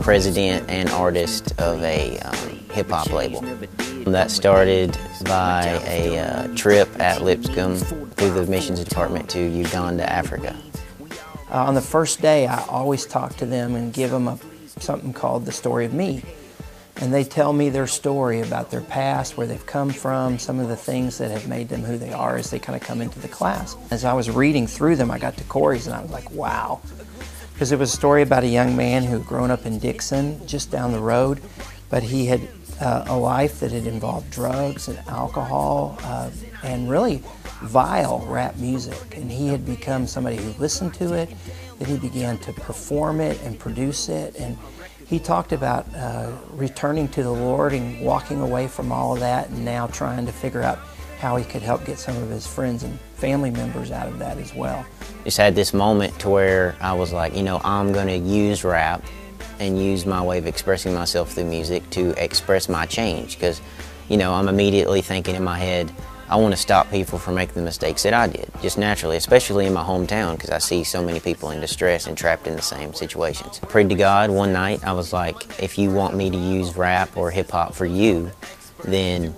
president and artist of a hip-hop label. That started by a trip at Lipscomb through the missions department to Uganda, Africa. On the first day, I always talk to them and give them something called the story of me. And they tell me their story about their past, where they've come from, some of the things that have made them who they are as they kind of come into the class. As I was reading through them, I got to Corey's and I was like, wow. Because it was a story about a young man who had grown up in Dixon, just down the road, but he had a life that had involved drugs and alcohol and really vile rap music. And he had become somebody who listened to it, that he began to perform it and produce it. And he talked about returning to the Lord and walking away from all of that and now trying to figure out how he could help get some of his friends and family members out of that as well. Just had this moment to where I was like, you know, I'm going to use rap and use my way of expressing myself through music to express my change, because, you know, I'm immediately thinking in my head, I want to stop people from making the mistakes that I did, just naturally, especially in my hometown, because I see so many people in distress and trapped in the same situations. I prayed to God one night. I was like, if you want me to use rap or hip-hop for you, then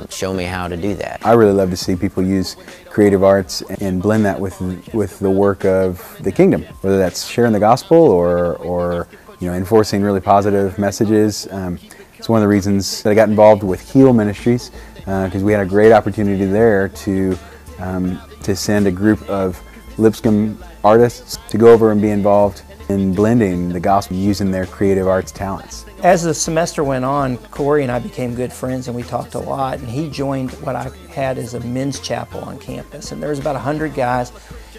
show me how to do that. I really love to see people use creative arts and blend that with the work of the kingdom, whether that's sharing the gospel or you know, enforcing really positive messages. It's one of the reasons that I got involved with Heal Ministries, because we had a great opportunity there to send a group of Lipscomb artists to go over and be involved in blending the gospel using their creative arts talents. As the semester went on, Corey and I became good friends and we talked a lot, and he joined what I had as a men's chapel on campus. And there was about 100 guys,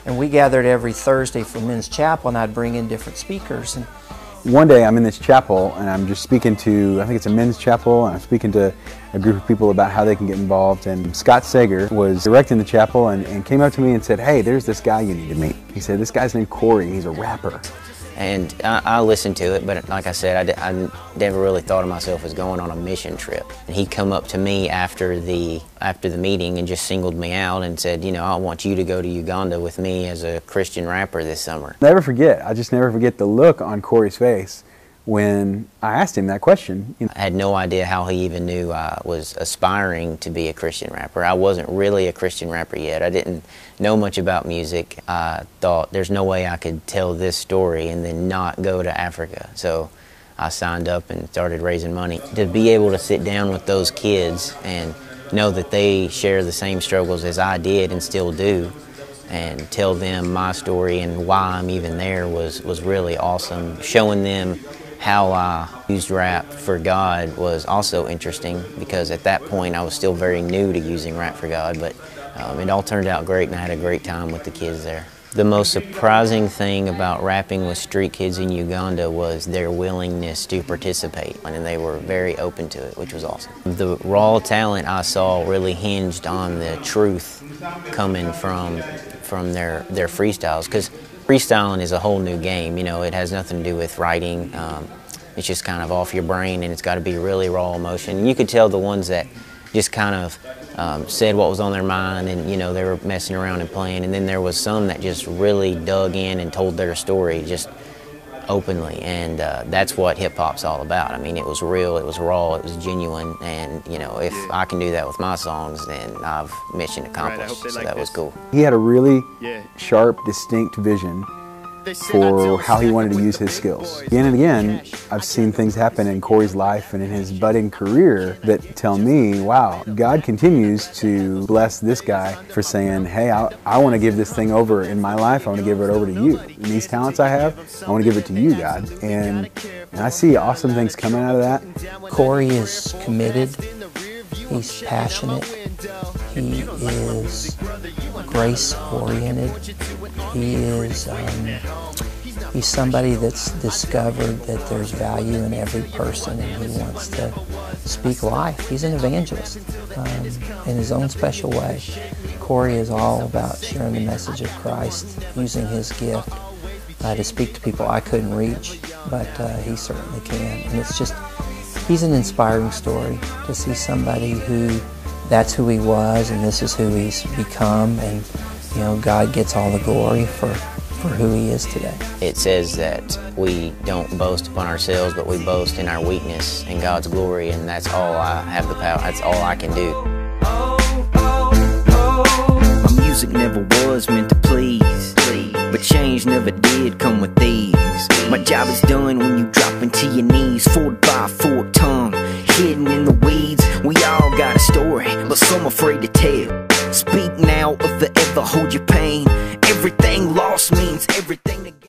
and we gathered every Thursday for men's chapel, and I'd bring in different speakers. And one day I'm in this chapel and I'm just speaking to, I think it's a men's chapel, and I'm speaking to a group of people about how they can get involved. And Scott Sager was directing the chapel and came up to me and said, hey, there's this guy you need to meet. He said, this guy's named Corey, he's a rapper. And I listened to it, but like I said, I never really thought of myself as going on a mission trip. And he come up to me after the meeting and just singled me out and said, you know, I want you to go to Uganda with me as a Christian rapper this summer. Never forget, I just never forget the look on Corey's face when I asked him that question. I had no idea how he even knew I was aspiring to be a Christian rapper. I wasn't really a Christian rapper yet. I didn't know much about music. I thought there's no way I could tell this story and then not go to Africa. So I signed up and started raising money. To be able to sit down with those kids and know that they share the same struggles as I did and still do, and tell them my story and why I'm even there was really awesome. Showing them how I used rap for God was also interesting, because at that point I was still very new to using rap for God, but it all turned out great and I had a great time with the kids there. The most surprising thing about rapping with street kids in Uganda was their willingness to participate, and they were very open to it, which was awesome. The raw talent I saw really hinged on the truth coming from their freestyles, because freestyling is a whole new game. You know, it has nothing to do with writing. It's just kind of off your brain, and it's got to be really raw emotion. And you could tell the ones that just kind of said what was on their mind, and you know, they were messing around and playing. And then there was some that just really dug in and told their story just openly, and that's what hip-hop's all about. I mean, it was real, it was raw, it was genuine, and you know, if I can do that with my songs, then I've mission accomplished. So that was cool. He had a really sharp, distinct vision for how he wanted to use his skills. Again and again, I've seen things happen in Corey's life and in his budding career that tell me, wow, God continues to bless this guy for saying, hey, I want to give this thing over in my life. I want to give it over to you. And these talents I have, I want to give it to you, God. And I see awesome things coming out of that. Corey is committed. He's passionate. He is grace-oriented. He's somebody that's discovered that there's value in every person, and he wants to speak life. He's an evangelist in his own special way. Corey is all about sharing the message of Christ, using his gift to speak to people I couldn't reach, but he certainly can. And it's just, he's an inspiring story to see somebody who that's who he was and this is who he's become, and you know, God gets all the glory for for who he is today. It says that we don't boast upon ourselves, but we boast in our weakness and God's glory, and that's all I have the power, that's all I can do. My music never was meant to please, but change never did come with these. My job is done when you drop into your knees, forked by a forked tongue, hidden in the weeds. We all got a story, but some afraid to tell. Speak now or forever hold your pain.